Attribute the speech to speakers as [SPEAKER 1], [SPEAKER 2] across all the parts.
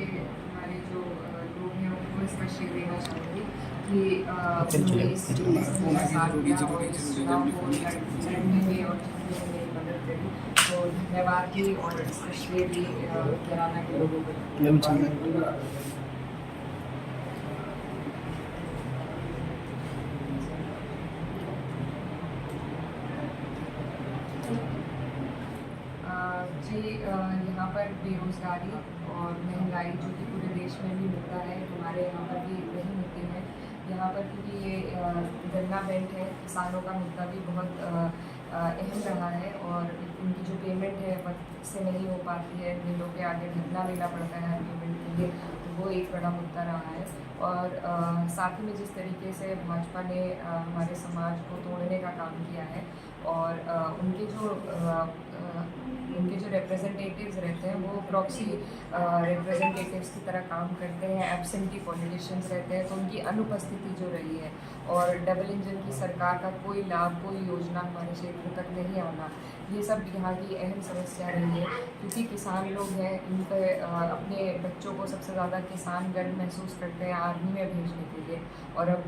[SPEAKER 1] के हमारे जो लोग हैं उनको इसका श्रेय देना चाहूँगी कि उन्होंने इस तरीके से मेरा साथ दिया और इस चुनाव को लड़ने में और जीतने में मेरी मदद करी। तो धन्यवाद भी और इसका श्रेय भी कैराना के लोगों को। जी यहाँ पर बेरोज़गारी और महंगाई जो कि पूरे देश में भी मुद्दा है, हमारे यहाँ पर भी वही मुद्दे हैं। यहाँ पर क्योंकि ये गन्ना बेल्ट है, किसानों का मुद्दा भी बहुत अहम रहा है और उनकी जो पेमेंट है वक्त से नहीं हो पाती है, बिलों के आगे धरना देना पड़ता है पेमेंट के लिए, तो वो एक बड़ा मुद्दा रहा है। और साथ ही में जिस तरीके से भाजपा ने हमारे समाज को तोड़ने का काम किया है और उनके जो रिप्रेजेंटेटिव्स रहते हैं वो प्रॉक्सी रिप्रेजेंटेटिव्स की तरह काम करते हैं, एब्सेंटी पॉलिटिशियंस रहते हैं, तो उनकी अनुपस्थिति जो रही है और डबल इंजन की सरकार का कोई लाभ, कोई योजना हमारे क्षेत्र तक नहीं आना, ये सब यहाँ की अहम समस्या रही है। क्योंकि किसान लोग हैं, इन पर अपने बच्चों को सबसे ज़्यादा किसान गर्व महसूस करते हैं आर्मी में भेजने के लिए, और अब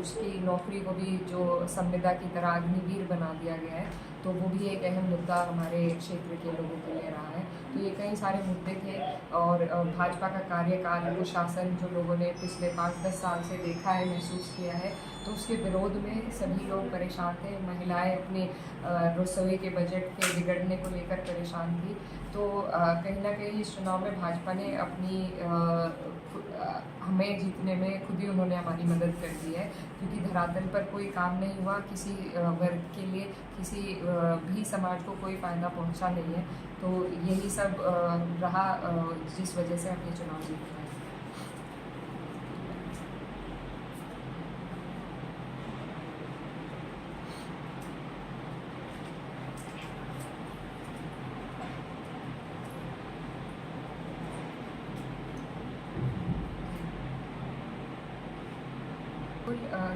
[SPEAKER 1] उसकी नौकरी को भी जो संविदा की तरह अग्निवीर बना दिया गया है, तो वो भी एक अहम मुद्दा हमारे क्षेत्र के लोगों के लिए रहा है। तो ये कई सारे मुद्दे थे और भाजपा का कार्यकाल, वो शासन जो लोगों ने पिछले 5-10 साल से देखा है, महसूस किया है, तो उसके विरोध में सभी लोग परेशान थे। महिलाएं अपने रसोई के बजट के बिगड़ने को लेकर परेशान थी। तो कहीं ना कहीं इस चुनाव में भाजपा ने अपनी हमें जीतने में खुद ही उन्होंने हमारी मदद कर दी है, क्योंकि धरातल पर कोई काम नहीं हुआ, किसी वर्ग के लिए, किसी भी समाज को कोई फ़ायदा पहुंचा नहीं है। तो यही सब रहा जिस वजह से हम ये चुनाव जीत पाए।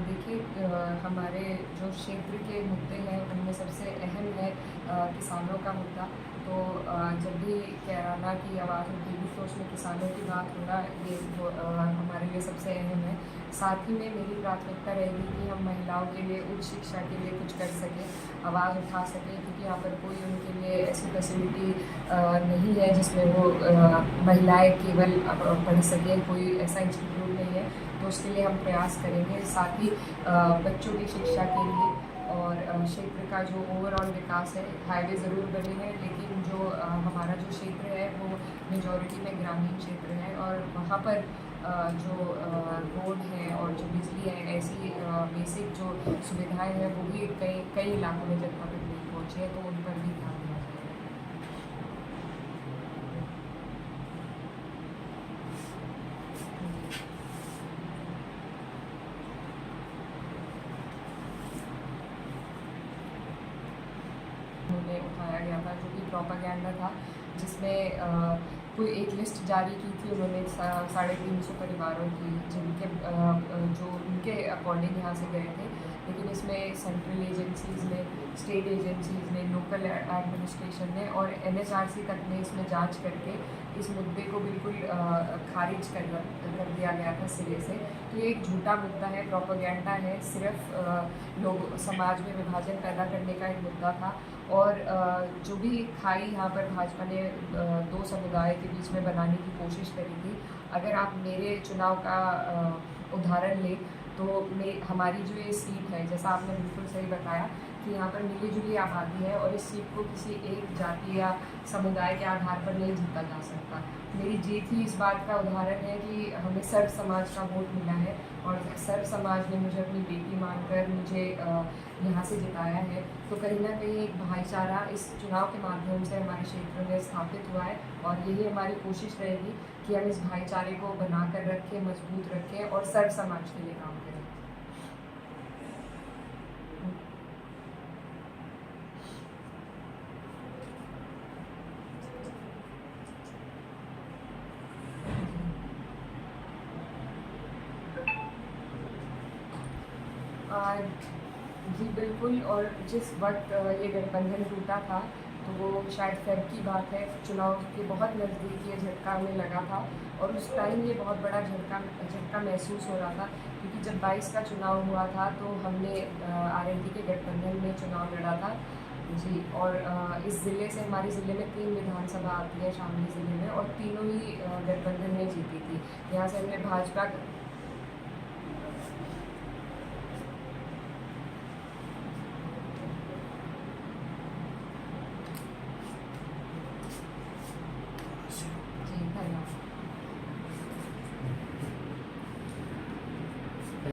[SPEAKER 1] देखिए, हमारे जो क्षेत्र के मुद्दे हैं उनमें सबसे अहम है किसानों का मुद्दा। तो जब भी कैराना की आवाज़ उठेगी तो उसमें किसानों की बात होना ये हमारे लिए सबसे अहम है। साथ ही में मेरी प्राथमिकता रहेगी कि हम महिलाओं के लिए उच्च शिक्षा के लिए कुछ कर सकें, आवाज़ उठा सकें, क्योंकि यहाँ पर कोई उनके लिए ऐसी फैसिलिटी नहीं है जिसमें वो महिलाएं केवल पढ़ सकें, कोई ऐसा इंस्टीट्यूट नहीं है। तो उसके लिए हम प्रयास करेंगे। साथ ही बच्चों की शिक्षा के लिए और क्षेत्र का जो ओवरऑल विकास है, हाईवे ज़रूर बने हैं, लेकिन जो हमारा जो क्षेत्र है वो मेजॉरिटी में ग्रामीण क्षेत्र है और वहाँ पर जो रोड है और जो बिजली है, ऐसी बेसिक जो सुविधाएं हैं वो भी कई इलाकों में जनता तक नहीं पहुँची है, तो उन पर भी ध्यान दिया जाएगा। उन्होंने उठाया गया था जो कि प्रोपागेंडा था, जिसमें कोई एक लिस्ट जारी की थी उन्होंने 350 परिवारों की, जिनके जो उनके अकॉर्डिंग यहाँ से गए थे, लेकिन इसमें सेंट्रल एजेंसीज़ ने, स्टेट एजेंसीज़ ने, लोकल एडमिनिस्ट्रेशन ने और NHRC तक ने इसमें जांच करके इस मुद्दे को बिल्कुल खारिज कर दिया गया था सिरे से। तो ये एक झूठा मुद्दा है, प्रोपागेंडा है, सिर्फ लोग समाज में विभाजन पैदा करने का एक मुद्दा था। और जो भी खाई यहाँ पर भाजपा ने दो समुदाय के बीच में बनाने की कोशिश करी थी, अगर आप मेरे चुनाव का उदाहरण लें तो हमारी जो ये सीट है, जैसा आपने बिल्कुल सही बताया कि यहाँ पर मिली जुली आबादी है और इस सीट को किसी एक जाति या समुदाय के आधार पर नहीं जीता जा सकता। मेरी जीत ही इस बात का उदाहरण है कि हमें सर्व समाज का वोट मिला है और सर्व समाज ने मुझे अपनी बेटी मानकर मुझे यहाँ से जिताया है। तो कहीं ना कहीं एक भाईचारा इस चुनाव के माध्यम से हमारे क्षेत्र में स्थापित हुआ है और यही हमारी कोशिश रहेगी कि हम इस भाईचारे को बनाकर रखें, मजबूत रखें और सर्व समाज के लिए काम करें। जी बिल्कुल। और जिस वक्त ये गठबंधन टूटा था तो वो शायद फेब की बात है, चुनाव के बहुत नज़दीक ये झटका हमें लगा था और उस टाइम ये बहुत बड़ा झटका महसूस हो रहा था, क्योंकि जब 22 का चुनाव हुआ था तो हमने आरएलडी के गठबंधन में चुनाव लड़ा था जी। और इस ज़िले से, हमारे ज़िले में 3 विधानसभा आती है शामली ज़िले में, और तीनों ही गठबंधन में जीती थी। यहाँ से हमने भाजपा